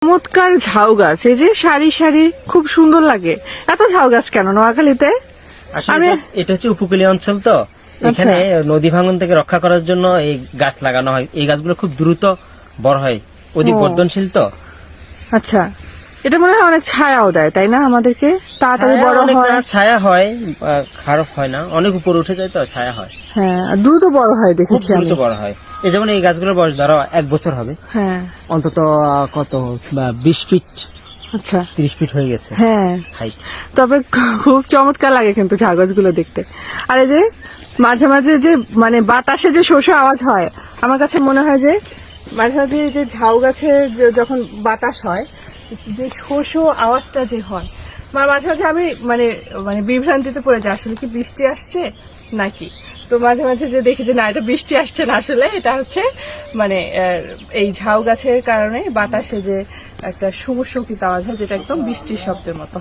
চমৎকার ঝাউ গাছ, এই যে সারি সারি, খুব সুন্দর লাগে। এত ঝাউ গাছ কেন নোয়াখালীতে? আসলে এটা হচ্ছে উপকূলীয় অঞ্চল, তো এখানে নদী ভাঙন থেকে রক্ষা করার জন্য এই গাছ লাগানো হয়। এই গাছগুলো খুব দ্রুত বড় হয়, অধিক বর্ধনশীল তো। আচ্ছা, এটা মনে হয় অনেক ছায়াও দেয়, তাই না? আমাদেরকে তাড়াতাড়ি বড় হয়। ছায়া হয়, খারাপ হয় না, অনেক উপরে উঠে যায় তো ছায়া হয়। হ্যাঁ, দ্রুত বড় হয় খুব দেখেছি আমি। দ্রুত বড় হয়। এই যেমন এই গাছগুলোর বয়স ধরো 1 বছর হবে, হ্যাঁ। অন্তত কত 20 ফিট আচ্ছা। 30 ফিট হয়ে গেছে হ্যাঁ, হাইট। তবে খুব চমৎকার লাগে কিন্তু ঝাউ গাছগুলো দেখতে। আর এই যে মাঝে মাঝে যে মানে বাতাসে যে শোষ আওয়াজ হয়, আমার কাছে মনে হয় যে মাঝে মাঝে এই যে ঝাউ গাছে যখন বাতাস হয়, যে শোষ আওয়াজটা যে হয়, মাঝে মাঝে আমি মানে মানে বিভ্রান্তিতে পড়ে যাই, আসলে কি বৃষ্টি আসছে নাকি। তো মাঝে মাঝে যে দেখি যে না, এটা বৃষ্টি আসছে না, আসলে এটা হচ্ছে মানে এই ঝাউ গাছের কারণে বাতাসে যে একটা শুভশঙ্কিত আওয়াজ হয়, যেটা একদম বৃষ্টির শব্দের মতো।